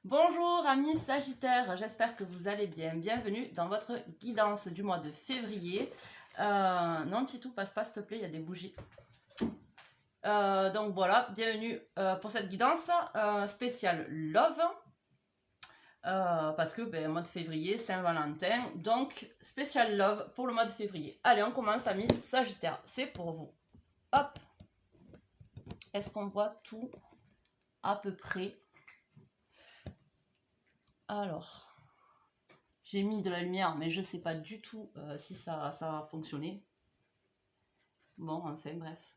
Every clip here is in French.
Bonjour amis Sagittaires, j'espère que vous allez bien. Bienvenue dans votre guidance du mois de février. Non, Titou, passe pas s'il te plaît, il y a des bougies. Donc voilà, bienvenue pour cette guidance spéciale Love. Parce que mois de février, Saint-Valentin, donc spécial Love pour le mois de février. Allez, on commence amis Sagittaires, c'est pour vous. Hop, est-ce qu'on voit tout à peu près? Alors, j'ai mis de la lumière, mais je sais pas du tout si ça va fonctionner. Bon, enfin, bref.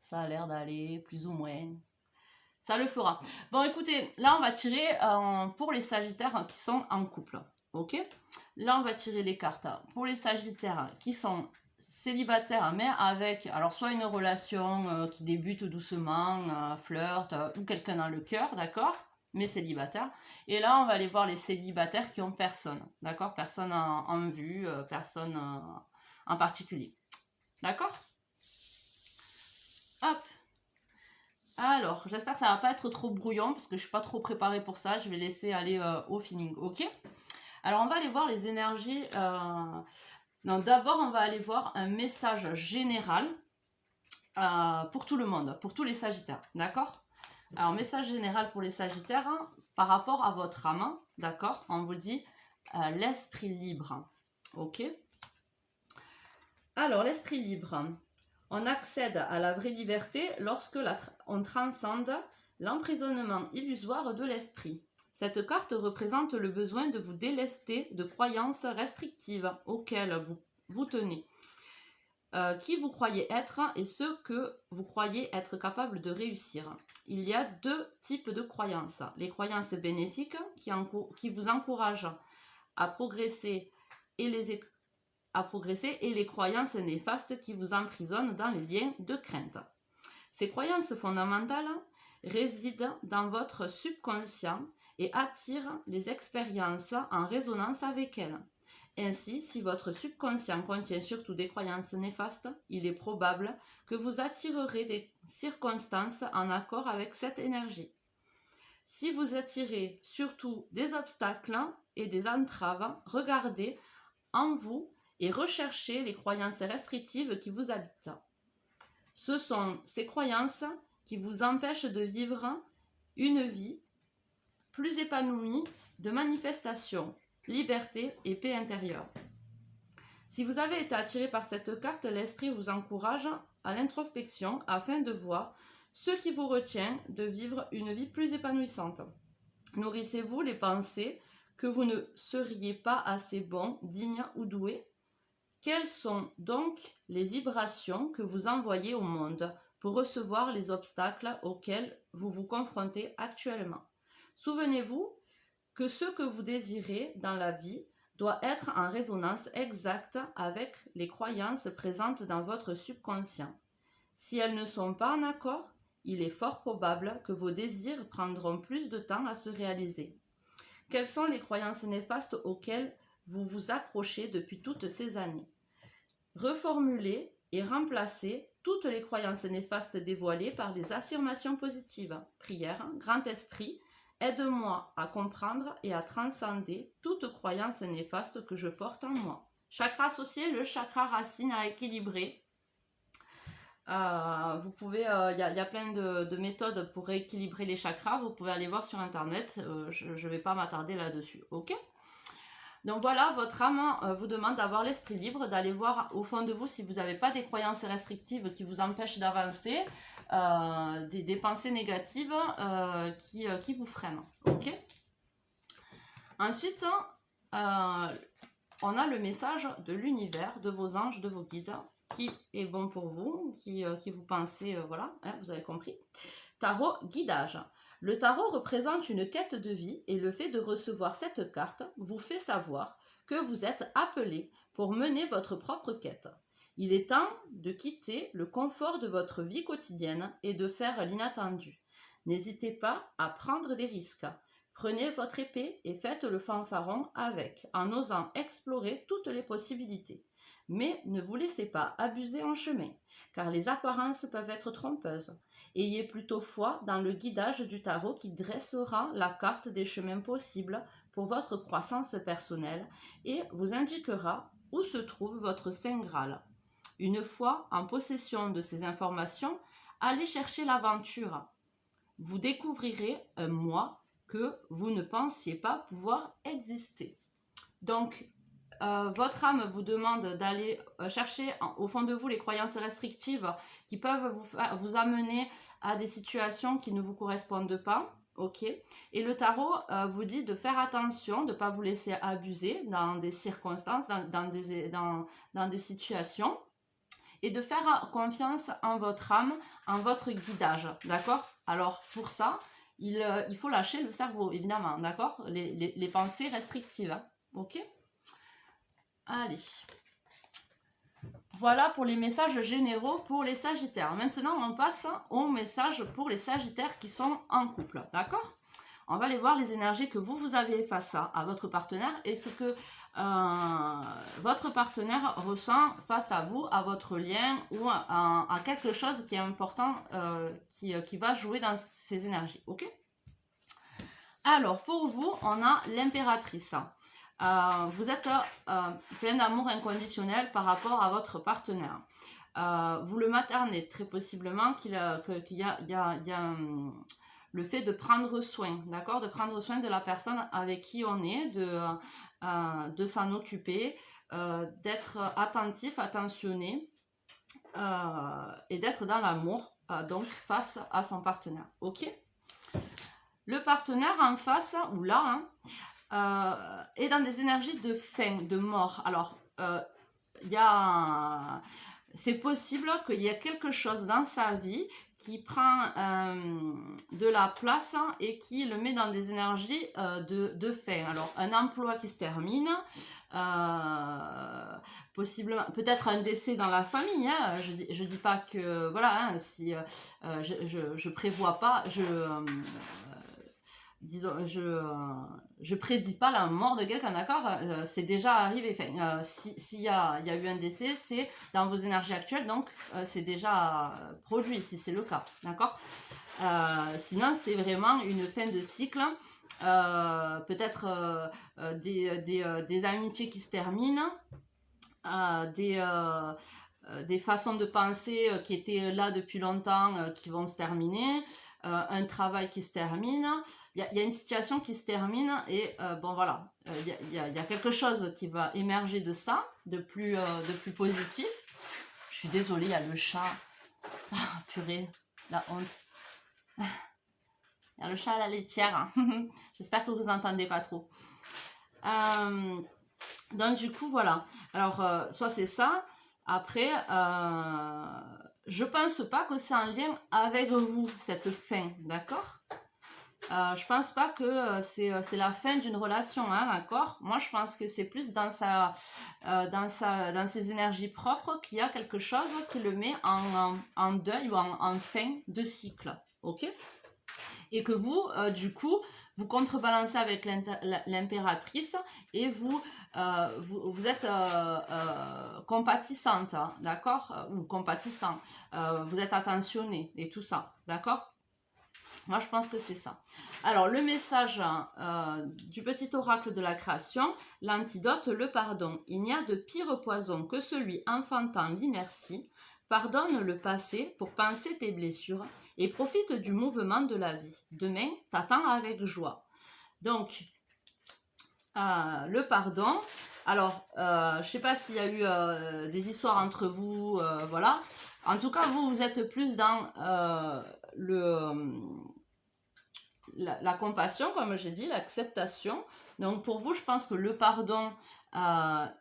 Ça a l'air d'aller, plus ou moins. Ça le fera. Bon, écoutez, là, on va tirer pour les Sagittaires qui sont en couple. Ok? Là, on va tirer les cartes pour les Sagittaires qui sont célibataires, mais avec, alors, soit une relation qui débute doucement, flirt, ou quelqu'un dans le cœur, d'accord? Mais célibataire. Et là, on va aller voir les célibataires qui ont personne, d'accord? Personne en vue, personne en particulier. D'accord? Hop. Alors, j'espère que ça va pas être trop brouillon, parce que je suis pas trop préparée pour ça. Je vais laisser aller au feeling, ok? Alors, on va aller voir les énergies. Non, d'abord, on va aller voir un message général pour tout le monde, pour tous les Sagittaires, d'accord? Alors, message général pour les Sagittaires, hein, par rapport à votre âme, d'accord? On vous dit l'esprit libre, ok? Alors, l'esprit libre, on accède à la vraie liberté lorsque on transcende l'emprisonnement illusoire de l'esprit. Cette carte représente le besoin de vous délester de croyances restrictives auxquelles vous tenez, qui vous croyez être et ce que vous croyez être capable de réussir. Il y a deux types de croyances. Les croyances bénéfiques qui vous encouragent à progresser et les croyances néfastes qui vous emprisonnent dans les liens de crainte. Ces croyances fondamentales résident dans votre subconscient et attirent les expériences en résonance avec elles. Ainsi, si votre subconscient contient surtout des croyances néfastes, il est probable que vous attirerez des circonstances en accord avec cette énergie. Si vous attirez surtout des obstacles et des entraves, regardez en vous et recherchez les croyances restrictives qui vous habitent. Ce sont ces croyances qui vous empêchent de vivre une vie plus épanouie de manifestation, liberté et paix intérieure. Si vous avez été attiré par cette carte, l'esprit vous encourage à l'introspection afin de voir ce qui vous retient de vivre une vie plus épanouissante. Nourrissez-vous les pensées que vous ne seriez pas assez bon, digne ou doué? Quelles sont donc les vibrations que vous envoyez au monde pour recevoir les obstacles auxquels vous vous confrontez actuellement? Souvenez-vous que ce que vous désirez dans la vie doit être en résonance exacte avec les croyances présentes dans votre subconscient. Si elles ne sont pas en accord, il est fort probable que vos désirs prendront plus de temps à se réaliser. Quelles sont les croyances néfastes auxquelles vous vous accrochez depuis toutes ces années? Reformulez et remplacez toutes les croyances néfastes dévoilées par des affirmations positives. Prière, Grand Esprit, aide-moi à comprendre et à transcender toute croyance néfaste que je porte en moi. Chakra associé, le chakra racine à équilibrer. Vous pouvez, il y a plein de méthodes pour rééquilibrer les chakras. Vous pouvez aller voir sur internet. Je ne vais pas m'attarder là-dessus. Ok? Donc voilà, votre âme vous demande d'avoir l'esprit libre, d'aller voir au fond de vous si vous n'avez pas des croyances restrictives qui vous empêchent d'avancer, des pensées négatives qui vous freinent. Ok? Ensuite, on a le message de l'univers, de vos anges, de vos guides, qui est bon pour vous, qui vous pensez, voilà, hein, vous avez compris. Tarot guidage. Le tarot représente une quête de vie et le fait de recevoir cette carte vous fait savoir que vous êtes appelé pour mener votre propre quête. Il est temps de quitter le confort de votre vie quotidienne et de faire l'inattendu. N'hésitez pas à prendre des risques. Prenez votre épée et faites le fanfaron avec, en osant explorer toutes les possibilités. Mais ne vous laissez pas abuser en chemin, car les apparences peuvent être trompeuses. Ayez plutôt foi dans le guidage du tarot qui dressera la carte des chemins possibles pour votre croissance personnelle et vous indiquera où se trouve votre Saint Graal. Une fois en possession de ces informations, allez chercher l'aventure. Vous découvrirez un moi que vous ne pensiez pas pouvoir exister. Donc, votre âme vous demande d'aller chercher au fond de vous les croyances restrictives qui peuvent vous amener à des situations qui ne vous correspondent pas. Ok. Et le tarot vous dit de faire attention, de ne pas vous laisser abuser dans des circonstances, dans des situations, et de faire confiance en votre âme, en votre guidage. D'accord? Alors, pour ça, il faut lâcher le cerveau, évidemment. D'accord? Les pensées restrictives. Hein, ok? Allez, voilà pour les messages généraux pour les Sagittaires. Maintenant, on passe aux messages pour les Sagittaires qui sont en couple, d'accord? On va aller voir les énergies que vous avez face à votre partenaire et ce que votre partenaire ressent face à vous, à votre lien ou à quelque chose qui est important, qui va jouer dans ces énergies, ok? Alors, pour vous, on a l'impératrice. Vous êtes plein d'amour inconditionnel par rapport à votre partenaire. Vous le maternez très possiblement qu'il y a le fait de prendre soin, d'accord, de prendre soin de la personne avec qui on est, de s'en occuper, d'être attentif, attentionné et d'être dans l'amour, donc face à son partenaire. Ok. Le partenaire en face ou là. Hein, et dans des énergies de fin, de mort. Alors, c'est possible qu'il y ait quelque chose dans sa vie qui prend de la place et qui le met dans des énergies de fin. Alors, un emploi qui se termine, possiblement, peut-être un décès dans la famille. Hein. Je dis pas que, voilà, hein, si je prévois pas, disons, je prédis pas la mort de quelqu'un, d'accord, c'est déjà arrivé. Enfin, s'il y a eu un décès, c'est dans vos énergies actuelles, donc c'est déjà produit, si c'est le cas, d'accord. Sinon, c'est vraiment une fin de cycle, peut-être des amitiés qui se terminent, des façons de penser qui étaient là depuis longtemps, qui vont se terminer, un travail qui se termine. Il y a une situation qui se termine et bon voilà, il y a quelque chose qui va émerger de ça, de plus positif. Je suis désolée, il y a le chat. Ah, purée, la honte. Il y a le chat à la laitière. J'espère que vous n'entendez pas trop. Donc du coup, voilà. Alors, soit c'est ça. Après, je pense pas que c'est en lien avec vous, cette fin, d'accord? Je pense pas que c'est la fin d'une relation, hein, d'accord? Moi, je pense que c'est plus dans ses énergies propres qu'il y a quelque chose qui le met en deuil ou en fin de cycle, ok? Et que vous, du coup, vous contrebalancez avec l'impératrice et vous êtes compatissante, hein, d'accord? Ou compatissant, vous êtes attentionné et tout ça, d'accord? Moi, je pense que c'est ça. Alors, le message du petit oracle de la création, l'antidote, le pardon. Il n'y a de pire poison que celui enfantant l'inertie. Pardonne le passé pour panser tes blessures et profite du mouvement de la vie. Demain, t'attends avec joie. Donc, le pardon. Alors, je ne sais pas s'il y a eu des histoires entre vous, voilà. En tout cas, vous êtes plus dans la compassion, comme j'ai dit, l'acceptation. Donc pour vous, je pense que le pardon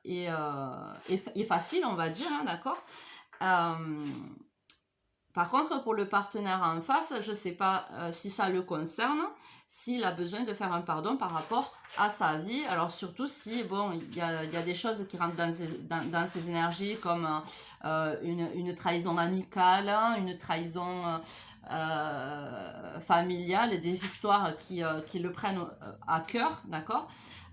est facile, on va dire, hein, d'accord. Par contre, pour le partenaire en face, je ne sais pas si ça le concerne, s'il a besoin de faire un pardon par rapport à sa vie. Alors surtout si, bon, il y a des choses qui rentrent dans ses énergies comme une trahison amicale, une trahison familiale, des histoires qui le prennent à cœur, d'accord.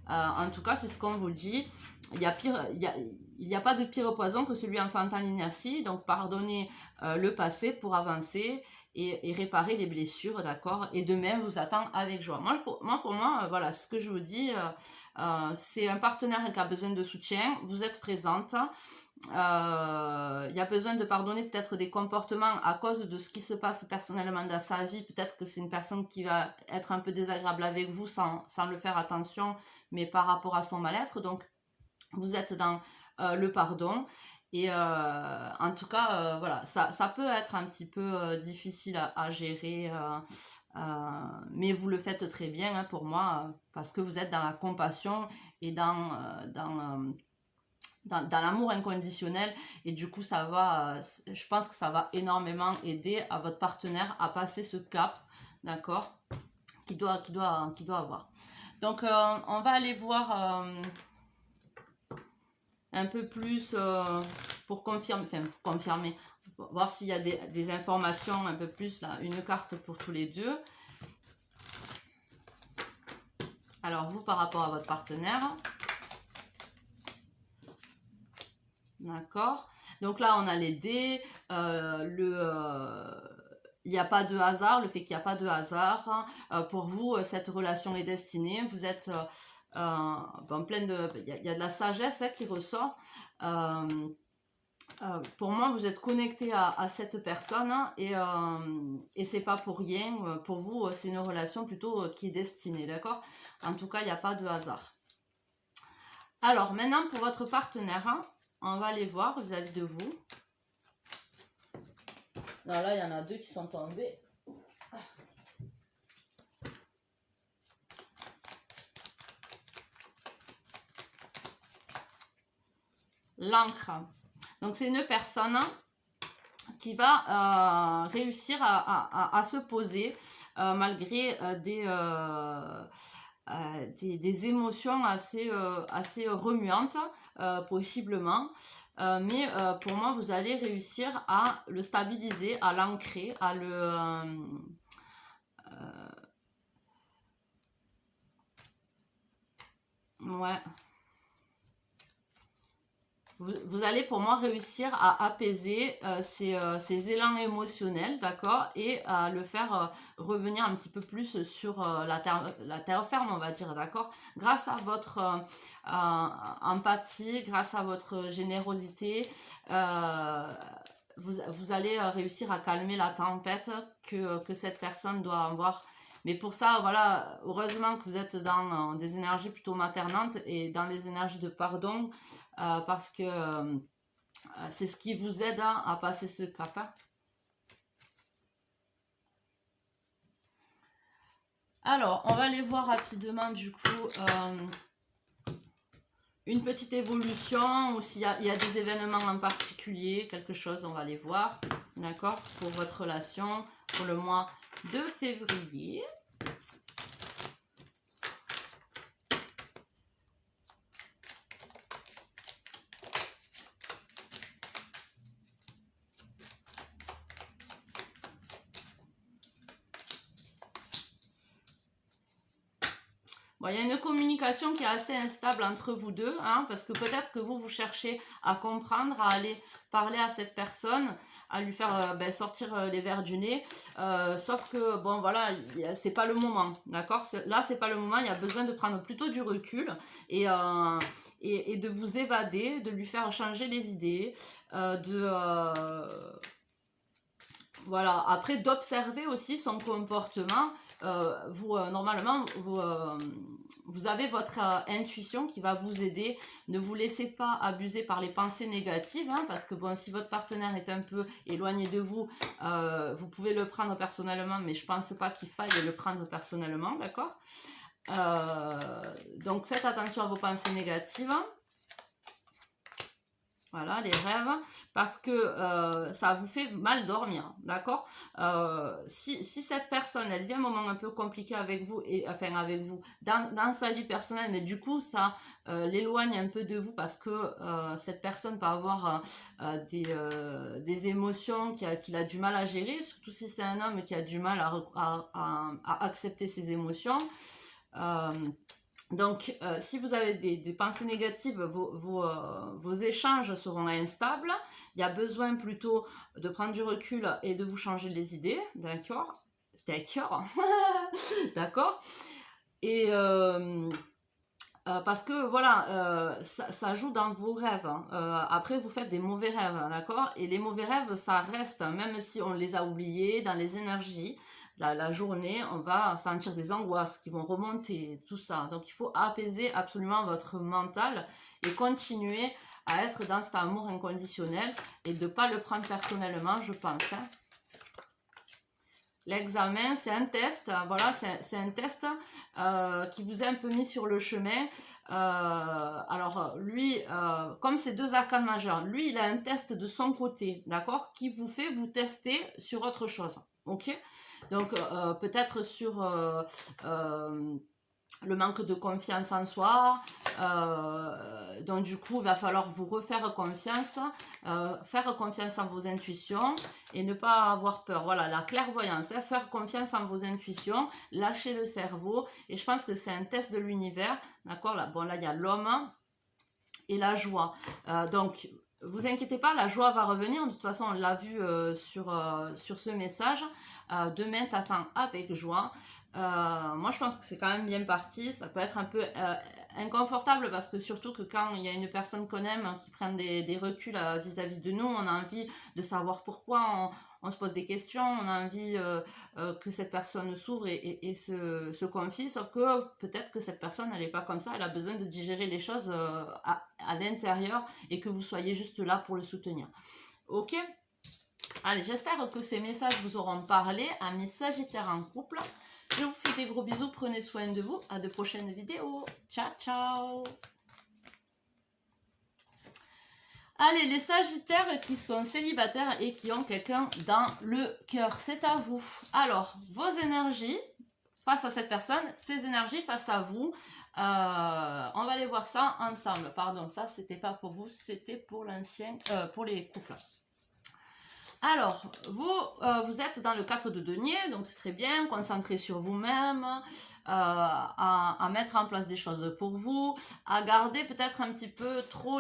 En tout cas, c'est ce qu'on vous dit. Il n'y a pas de pire poison que celui enfantant l'inertie. Donc, pardonnez le passé pour avancer et réparer les blessures, d'accord? Et demain vous attend avec joie. Pour moi, voilà, ce que je vous dis, c'est un partenaire qui a besoin de soutien. Vous êtes présente. Il y a besoin de pardonner peut-être des comportements à cause de ce qui se passe personnellement dans sa vie. Peut-être que c'est une personne qui va être un peu désagréable avec vous sans le faire attention, mais par rapport à son mal-être. Donc, vous êtes dans le pardon. Et en tout cas, voilà, ça peut être un petit peu difficile à gérer, mais vous le faites très bien hein, pour moi, parce que vous êtes dans la compassion et dans l'amour inconditionnel. Et du coup, ça va, je pense que ça va énormément aider à votre partenaire à passer ce cap, d'accord, qu'il doit avoir. Donc, on va aller voir un peu plus pour confirmer, voir s'il y a des informations un peu plus, là, une carte pour tous les deux. Alors, vous, par rapport à votre partenaire. D'accord. Donc là, on a les dés, il n'y a pas de hasard, le fait qu'il n'y a pas de hasard. Pour vous, cette relation est destinée. Vous êtes en pleine de... Il y a de la sagesse hein, qui ressort. Pour moi, vous êtes connecté à cette personne hein, et c'est pas pour rien. Pour vous, c'est une relation plutôt qui est destinée, d'accord? En tout cas, il n'y a pas de hasard. Alors, maintenant, pour votre partenaire, hein, on va aller voir vis-à-vis de vous. Alors là, il y en a deux qui sont tombés. L'encre. Donc, c'est une personne qui va réussir à se poser malgré des émotions assez remuantes, possiblement. Mais pour moi, vous allez réussir à le stabiliser, à l'ancrer, à le... ouais. Vous allez pour moi réussir à apaiser ces élans émotionnels, d'accord, et à le faire revenir un petit peu plus sur la terre ferme, on va dire, d'accord, grâce à votre empathie, grâce à votre générosité, vous allez réussir à calmer la tempête que cette personne doit avoir. Mais pour ça, voilà, heureusement que vous êtes dans des énergies plutôt maternantes et dans les énergies de pardon, parce que c'est ce qui vous aide hein, à passer ce cap. Hein. Alors, on va aller voir rapidement du coup une petite évolution ou s'il y a des événements en particulier, quelque chose, on va aller voir, d'accord, pour votre relation pour le mois de février. Bon, il y a une communication qui est assez instable entre vous deux, hein, parce que peut-être que vous cherchez à comprendre, à aller parler à cette personne, à lui faire sortir les vers du nez, sauf que, bon, voilà, c'est pas le moment, d'accord? Là, c'est pas le moment, il y a besoin de prendre plutôt du recul et de vous évader, de lui faire changer les idées, voilà, après d'observer aussi son comportement. Normalement, vous avez votre intuition qui va vous aider. Ne vous laissez pas abuser par les pensées négatives, hein, parce que bon, si votre partenaire est un peu éloigné de vous, vous pouvez le prendre personnellement, mais je pense pas qu'il faille le prendre personnellement, d'accord? Donc faites attention à vos pensées négatives. Voilà, les rêves, parce que ça vous fait mal dormir, d'accord? Si cette personne, elle vit un moment un peu compliqué avec vous, dans sa vie personnelle, mais du coup, ça l'éloigne un peu de vous parce que cette personne peut avoir des émotions qu'il a du mal à gérer, surtout si c'est un homme qui a du mal à accepter ses émotions. Donc, si vous avez des pensées négatives, vos échanges seront instables. Il y a besoin plutôt de prendre du recul et de vous changer les idées, d'accord? D'accord. D'accord. Et parce que voilà, ça joue dans vos rêves, hein. Après, vous faites des mauvais rêves, hein, d'accord? Et les mauvais rêves, ça reste, hein, même si on les a oubliés dans les énergies. La journée, on va sentir des angoisses qui vont remonter, tout ça. Donc, il faut apaiser absolument votre mental et continuer à être dans cet amour inconditionnel et de ne pas le prendre personnellement, je pense, hein. L'examen, c'est un test, voilà, c'est un test qui vous a un peu mis sur le chemin. Alors, lui, comme c'est deux arcanes majeures, lui, il a un test de son côté, d'accord, qui vous fait vous tester sur autre chose, ok? Donc, peut-être sur le manque de confiance en soi, donc du coup il va falloir vous refaire confiance, faire confiance en vos intuitions et ne pas avoir peur. Voilà, la clairvoyance, hein, faire confiance en vos intuitions, lâcher le cerveau, et je pense que c'est un test de l'univers, d'accord? Là, bon, là il y a l'homme et la joie, donc vous inquiétez pas, la joie va revenir. De toute façon, on l'a vu sur ce message. Demain, t'attends avec joie. Moi, je pense que c'est quand même bien parti. Ça peut être un peu inconfortable parce que surtout que quand il y a une personne qu'on aime qui prend des reculs vis-à-vis de nous, on a envie de savoir pourquoi, on se pose des questions, on a envie que cette personne s'ouvre et se confie, sauf que peut-être que cette personne, elle n'est pas comme ça, elle a besoin de digérer les choses à l'intérieur et que vous soyez juste là pour le soutenir. Ok? Allez, j'espère que ces messages vous auront parlé. Amis Sagittaires en couple, je vous fais des gros bisous, prenez soin de vous, à de prochaines vidéos. Ciao, ciao! Allez, les Sagittaires qui sont célibataires et qui ont quelqu'un dans le cœur, c'est à vous. Alors, vos énergies face à cette personne, ses énergies face à vous. On va aller voir ça ensemble. Pardon, ça, c'était pas pour vous, c'était pour l'ancien, pour les couples. Alors, vous êtes dans le 4 de denier, donc c'est très bien, concentré sur vous-même, à mettre en place des choses pour vous, à garder peut-être un petit peu trop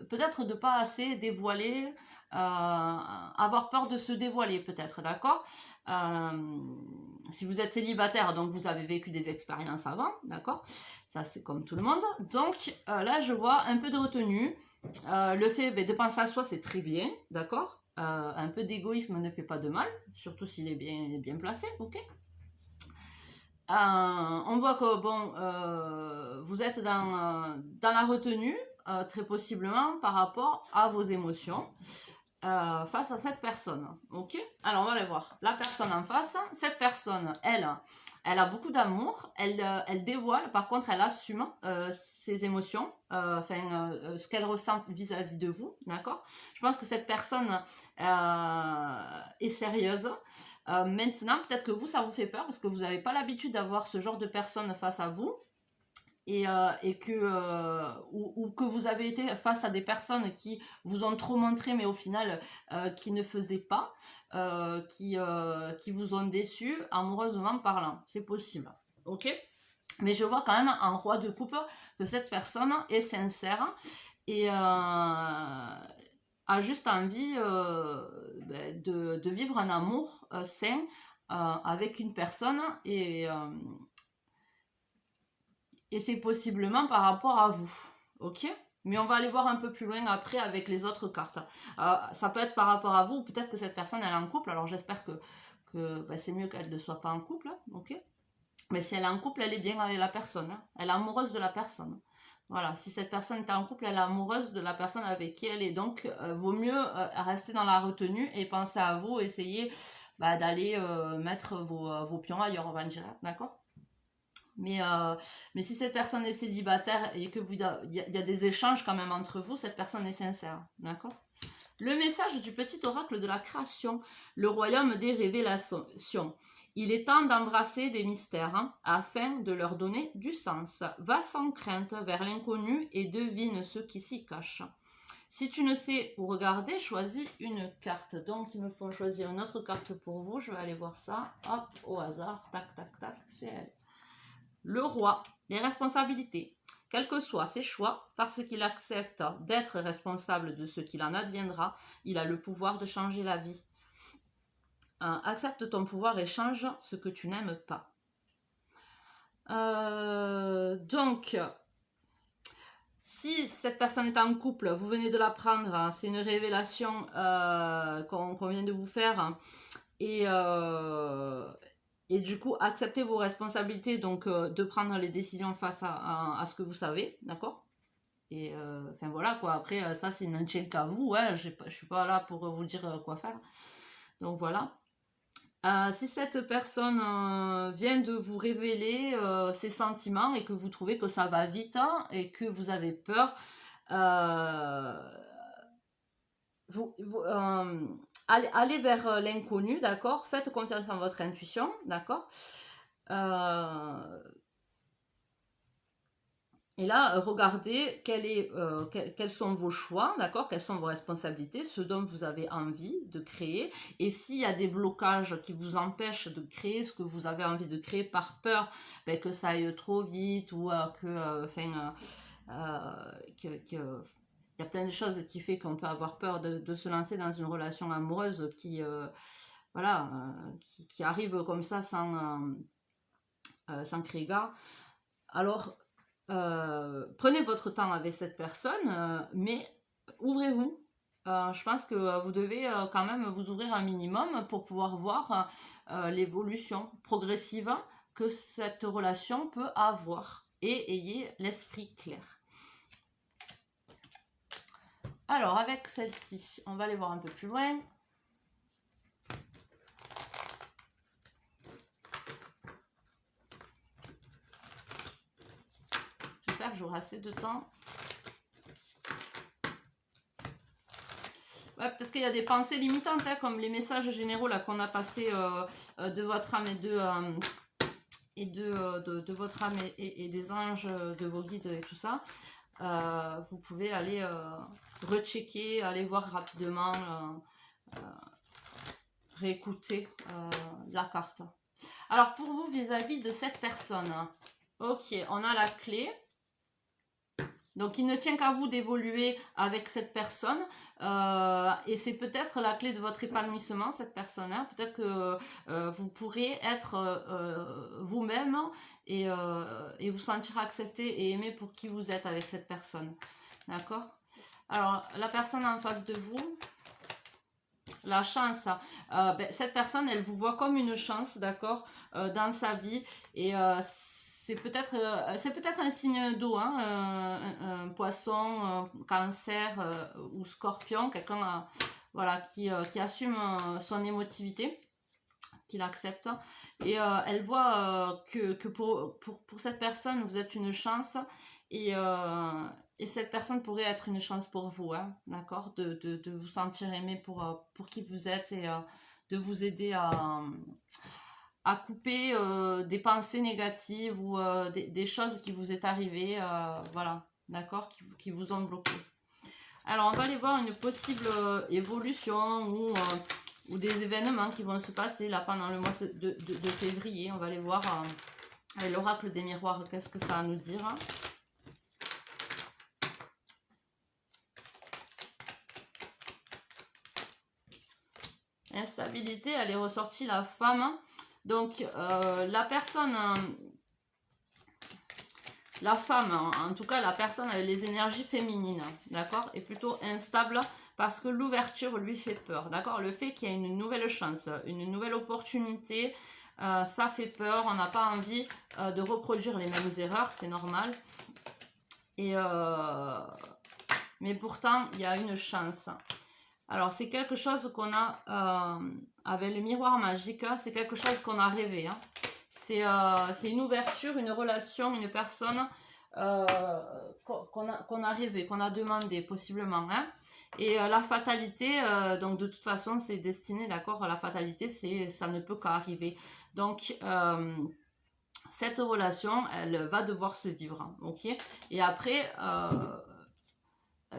peut-être de pas assez dévoiler, avoir peur de se dévoiler peut-être, d'accord? Si vous êtes célibataire, donc vous avez vécu des expériences avant, d'accord? Ça c'est comme tout le monde. Donc là je vois un peu de retenue. Le fait de penser à soi c'est très bien, d'accord? Un peu d'égoïsme ne fait pas de mal, surtout s'il est bien placé, ok? On voit que bon, vous êtes dans la retenue, très possiblement par rapport à vos émotions. Face à cette personne, ok? Alors on va aller voir la personne en face. Cette personne, elle a beaucoup d'amour, elle dévoile, par contre elle assume ses émotions, ce qu'elle ressent vis-à-vis de vous, d'accord? Je pense que cette personne est sérieuse. Maintenant, peut-être que vous, ça vous fait peur parce que vous n'avez pas l'habitude d'avoir ce genre de personne face à vous. Et que ou que vous avez été face à des personnes qui vous ont trop montré mais au final qui ne faisaient pas, qui vous ont déçu amoureusement parlant, c'est possible, ok? Mais je vois quand même en roi de coupe que cette personne est sincère et a juste envie de vivre un amour sain avec une personne et c'est possiblement par rapport à vous, ok? Mais on va aller voir un peu plus loin après avec les autres cartes. Ça peut être par rapport à vous, ou peut-être que cette personne elle est en couple, alors j'espère que c'est mieux qu'elle ne soit pas en couple, ok? Mais si elle est en couple, elle est bien avec la personne, hein. Elle est amoureuse de la personne. Voilà, si cette personne est en couple, elle est amoureuse de la personne avec qui elle est. Donc, vaut mieux rester dans la retenue et penser à vous, essayer d'aller mettre vos pions ailleurs, on va dire, d'accord? Mais si cette personne est célibataire et que y a des échanges quand même entre vous, cette personne est sincère, d'accord? Le message du petit oracle de la création, le royaume des révélations. Il est temps d'embrasser des mystères afin de leur donner du sens. Va sans crainte vers l'inconnu et devine ce qui s'y cache. Si tu ne sais où regarder, choisis une carte. Donc, il me faut choisir une autre carte pour vous. Je vais aller voir ça. Hop, au hasard. Tac, tac, tac. C'est elle. Le roi, les responsabilités. Quels que soient ses choix, parce qu'il accepte d'être responsable de ce qu'il en adviendra, il a le pouvoir de changer la vie. Accepte ton pouvoir et change ce que tu n'aimes pas. Donc, si cette personne est en couple, vous venez de l'apprendre, hein, c'est une révélation qu'on vient de vous faire, et du coup, acceptez vos responsabilités, donc de prendre les décisions face à ce que vous savez, d'accord? Et enfin voilà quoi, après ça c'est ne tient qu'à vous, ouais, je suis pas là pour vous dire quoi faire. Donc voilà. Si cette personne vient de vous révéler ses sentiments et que vous trouvez que ça va vite, hein, et que vous avez peur, allez vers l'inconnu, d'accord? Faites confiance en votre intuition, d'accord? Et là, regardez quels sont vos choix, d'accord? Quelles sont vos responsabilités, ce dont vous avez envie de créer. Et s'il y a des blocages qui vous empêchent de créer ce que vous avez envie de créer par peur que ça aille trop vite ou il y a plein de choses qui fait qu'on peut avoir peur de se lancer dans une relation amoureuse qui arrive comme ça sans créer gare. Alors, prenez votre temps avec cette personne, mais ouvrez-vous. Je pense que vous devez quand même vous ouvrir un minimum pour pouvoir voir l'évolution progressive que cette relation peut avoir. Et ayez l'esprit clair. Alors, avec celle-ci, on va aller voir un peu plus loin. J'espère que j'aurai assez de temps. Ouais, peut-être qu'il y a des pensées limitantes, hein, comme les messages généraux là qu'on a passés de votre âme et de votre âme et des anges, de vos guides et tout ça. Vous pouvez aller rechecker, aller voir rapidement, réécouter la carte. Alors pour vous, vis-à-vis de cette personne, ok, on a la clé. Donc il ne tient qu'à vous d'évoluer avec cette personne, et c'est peut-être la clé de votre épanouissement, cette personne, hein. Peut-être que vous pourrez être vous-même et vous sentir accepté et aimé pour qui vous êtes avec cette personne, d'accord? Alors la personne en face de vous, la chance, cette personne elle vous voit comme une chance, d'accord, dans sa vie, et c'est peut-être un signe d'eau, hein, un poisson, cancer ou scorpion, quelqu'un voilà, qui assume son émotivité, qui l'accepte, et elle voit que pour cette personne vous êtes une chance, et cette personne pourrait être une chance pour vous, hein, d'accord, de vous sentir aimé pour qui vous êtes, et de vous aider à couper des pensées négatives ou des choses qui vous est arrivées, voilà, d'accord, qui vous ont bloqué. Alors, on va aller voir une possible évolution ou des événements qui vont se passer là pendant le mois de février. On va aller voir avec l'oracle des miroirs, qu'est-ce que ça a à nous dire. Instabilité, elle est ressortie la femme. Donc, la personne, la femme, en tout cas la personne avec les énergies féminines, d'accord, est plutôt instable parce que l'ouverture lui fait peur, d'accord. Le fait qu'il y ait une nouvelle chance, une nouvelle opportunité, ça fait peur. On n'a pas envie de reproduire les mêmes erreurs, c'est normal. Et mais pourtant, il y a une chance. Alors, c'est quelque chose qu'on a avec le miroir magique, c'est quelque chose qu'on a rêvé, hein. C'est une ouverture, une relation, une personne qu'on a rêvé, qu'on a demandé possiblement, hein. Et la fatalité, donc de toute façon c'est destiné, d'accord, la fatalité ça ne peut qu'arriver. Donc cette relation elle va devoir se vivre, ok. Et après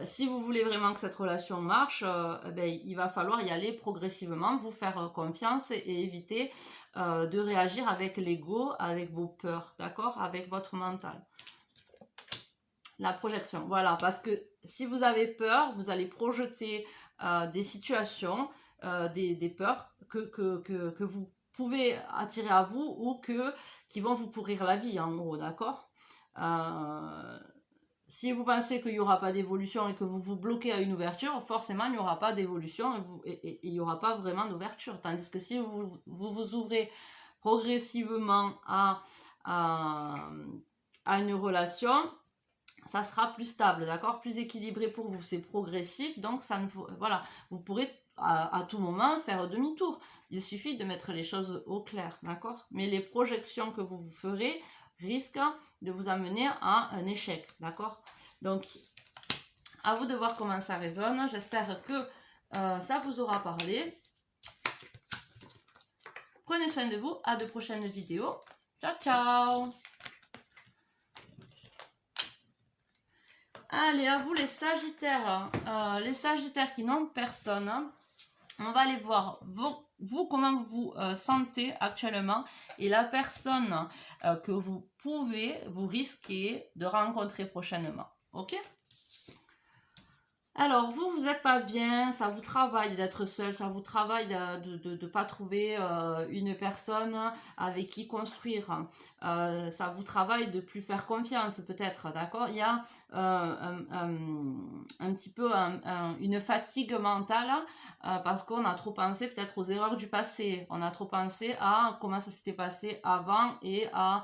si vous voulez vraiment que cette relation marche, ben, il va falloir y aller progressivement, vous faire confiance et éviter de réagir avec l'ego, avec vos peurs, d'accord? Avec votre mental. La projection, voilà, parce que si vous avez peur, vous allez projeter des situations, des peurs que vous pouvez attirer à vous ou qui vont vous pourrir la vie, en gros, d'accord? Si vous pensez qu'il n'y aura pas d'évolution et que vous vous bloquez à une ouverture, forcément, il n'y aura pas d'évolution et il n'y aura pas vraiment d'ouverture. Tandis que si vous ouvrez progressivement à une relation, ça sera plus stable, d'accord, plus équilibré pour vous, c'est progressif, donc ça ne voilà, vous pourrez à tout moment faire demi-tour. Il suffit de mettre les choses au clair, d'accord, mais les projections que vous ferez risquent de vous amener à un échec, d'accord. Donc à vous de voir comment ça résonne. J'espère que ça vous aura parlé. Prenez soin de vous, à de prochaines vidéos. Ciao ciao. Allez, à vous les Sagittaires. Les Sagittaires qui n'ont personne. On va aller voir vous comment vous sentez actuellement et la personne que vous risquez de rencontrer prochainement. Ok? Alors, vous n'êtes pas bien, ça vous travaille d'être seul, ça vous travaille de ne pas trouver une personne avec qui construire. Ça vous travaille de plus faire confiance, peut-être, d'accord? Il y a un petit peu une fatigue mentale parce qu'on a trop pensé peut-être aux erreurs du passé. On a trop pensé à comment ça s'était passé avant et à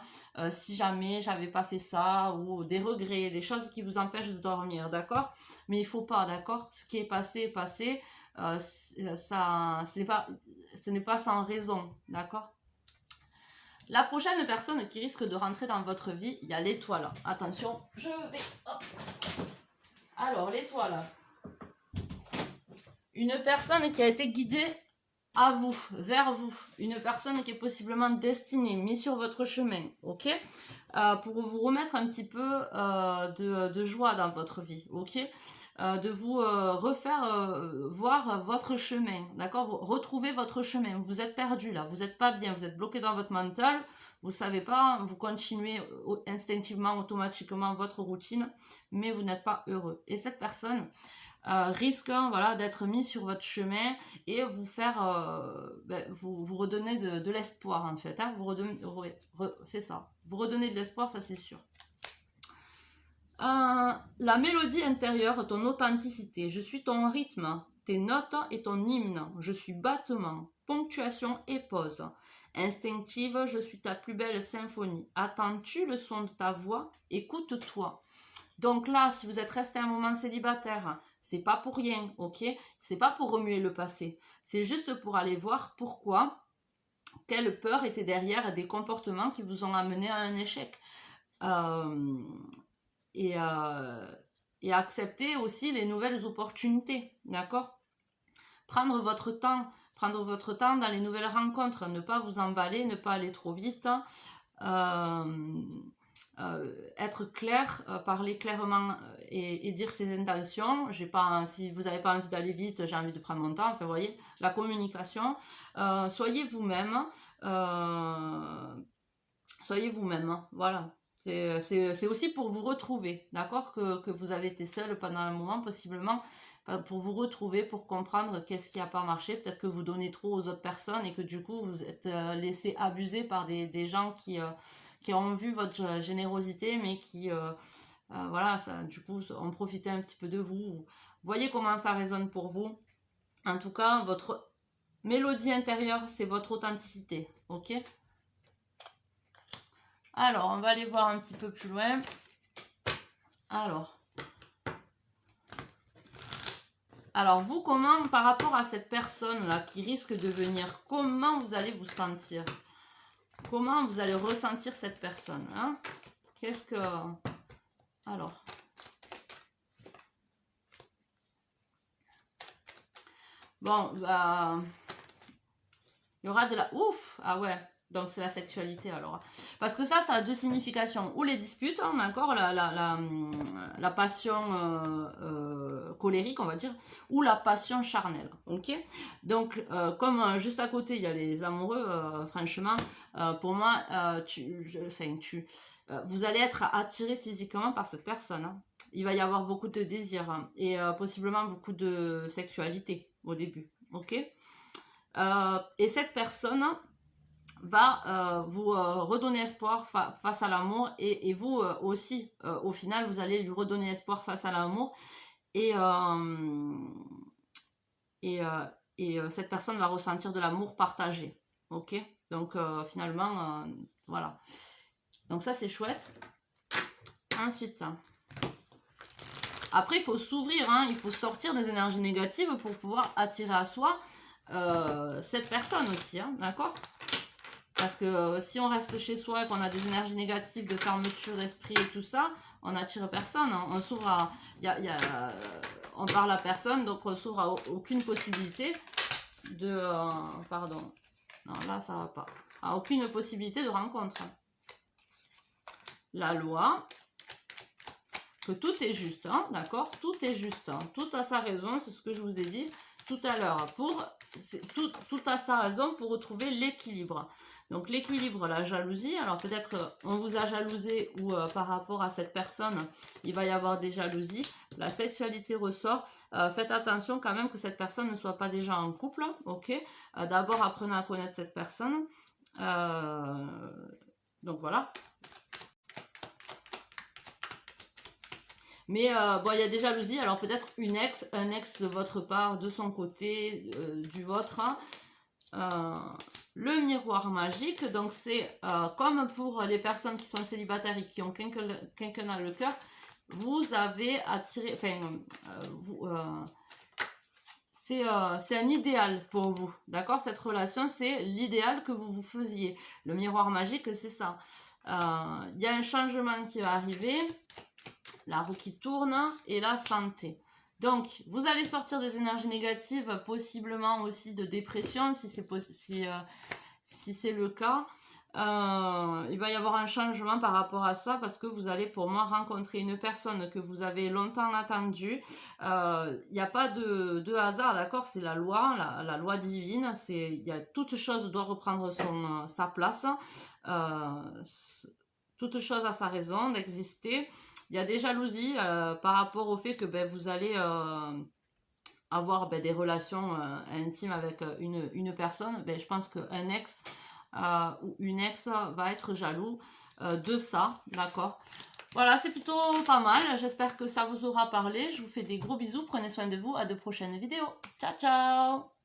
si jamais j'avais pas fait ça ou des regrets, des choses qui vous empêchent de dormir, d'accord? Mais il faut pas, d'accord? Ce qui est passé est passé, ce n'est pas sans raison, d'accord? La prochaine personne qui risque de rentrer dans votre vie, il y a l'étoile. Attention, je vais... Hop. Alors, l'étoile. Une personne qui a été guidée à vous, vers vous. Une personne qui est possiblement destinée, mise sur votre chemin, ok? Pour vous remettre un petit peu de joie dans votre vie, ok? De vous refaire voir votre chemin, d'accord? Retrouver votre chemin. Vous êtes perdu là, vous n'êtes pas bien, vous êtes bloqué dans votre mental, vous savez pas, vous continuez instinctivement, automatiquement votre routine, mais vous n'êtes pas heureux. Et cette personne risque voilà, d'être mise sur votre chemin et vous faire vous redonner de l'espoir en fait, hein? C'est ça, vous redonner de l'espoir, ça c'est sûr. La mélodie intérieure, ton authenticité. Je suis ton rythme, tes notes et ton hymne. Je suis battement, ponctuation et pause. Instinctive, je suis ta plus belle symphonie. Attends-tu le son de ta voix? Écoute-toi. Donc là, si vous êtes resté un moment célibataire, c'est pas pour rien, ok? C'est pas pour remuer le passé. C'est juste pour aller voir pourquoi, quelle peur était derrière des comportements qui vous ont amené à un échec. Et accepter aussi les nouvelles opportunités, d'accord? Prendre votre temps dans les nouvelles rencontres, ne pas vous emballer, ne pas aller trop vite, être clair, parler clairement et dire ses intentions. Si vous n'avez pas envie d'aller vite, j'ai envie de prendre mon temps. Enfin, vous voyez, la communication. Soyez vous-même. Voilà. C'est aussi pour vous retrouver, d'accord, que vous avez été seul pendant un moment, possiblement, pour vous retrouver, pour comprendre qu'est-ce qui n'a pas marché. Peut-être que vous donnez trop aux autres personnes et que du coup, vous êtes laissé abuser par des gens qui ont vu votre générosité, mais qui, voilà, ça, du coup, ont profité un petit peu de vous. Voyez comment ça résonne pour vous. En tout cas, votre mélodie intérieure, c'est votre authenticité, ok? Alors, on va aller voir un petit peu plus loin. Alors vous, comment, par rapport à cette personne-là qui risque de venir, comment vous allez vous sentir? Comment vous allez ressentir cette personne, hein? Qu'est-ce que... Alors... Bon, bah... Il y aura de la... Ouf! Ah ouais, Donc c'est la sexualité alors. Parce que ça a deux significations. Ou les disputes, hein, d'accord, la passion colérique, on va dire, ou la passion charnelle. Ok. Donc comme juste à côté il y a les amoureux, franchement, pour moi, vous allez être attiré physiquement par cette personne. Hein. Il va y avoir beaucoup de désir hein, et possiblement beaucoup de sexualité au début. Ok. Et cette personne va vous redonner espoir face à l'amour et vous aussi, au final, vous allez lui redonner espoir face à l'amour et cette personne va ressentir de l'amour partagé. Ok. Donc finalement, voilà. Donc ça c'est chouette. Ensuite, après il faut s'ouvrir, hein, il faut sortir des énergies négatives pour pouvoir attirer à soi cette personne aussi, hein, d'accord? Parce que si on reste chez soi et qu'on a des énergies négatives de fermeture d'esprit et tout ça, on n'attire personne. Hein. On s'ouvre à... on parle à personne, donc on s'ouvre à aucune possibilité de... pardon. Non, là, ça va pas. À aucune possibilité de rencontre. La loi, que tout est juste, hein, d'accord? Tout est juste. Hein. Tout a sa raison, c'est ce que je vous ai dit tout à l'heure. Tout a sa raison pour retrouver l'équilibre. Donc l'équilibre, la jalousie, alors peut-être on vous a jalousé ou par rapport à cette personne, il va y avoir des jalousies. La sexualité ressort. Faites attention quand même que cette personne ne soit pas déjà en couple, ok? D'abord apprenez à connaître cette personne. Donc voilà. Mais bon, il y a des jalousies, alors peut-être un ex de votre part, de son côté, du vôtre. Le miroir magique, donc c'est comme pour les personnes qui sont célibataires et qui ont quelqu'un dans le cœur, vous avez attiré, enfin, c'est un idéal pour vous, d'accord? Cette relation, c'est l'idéal que vous vous faisiez. Le miroir magique, c'est ça. Il y a un changement qui va arriver, la roue qui tourne et la santé. Donc, vous allez sortir des énergies négatives, possiblement aussi de dépression, si c'est le cas. Il va y avoir un changement par rapport à ça, parce que vous allez, pour moi, rencontrer une personne que vous avez longtemps attendue. Il n'y a pas de hasard, d'accord? C'est la loi, la loi divine. Toute chose doit reprendre sa place. Toute chose a sa raison d'exister. Il y a des jalousies par rapport au fait que vous allez avoir des relations intimes avec une personne. Je pense qu'un ex ou une ex va être jaloux de ça, d'accord? Voilà, c'est plutôt pas mal. J'espère que ça vous aura parlé. Je vous fais des gros bisous. Prenez soin de vous. À de prochaines vidéos. Ciao, ciao!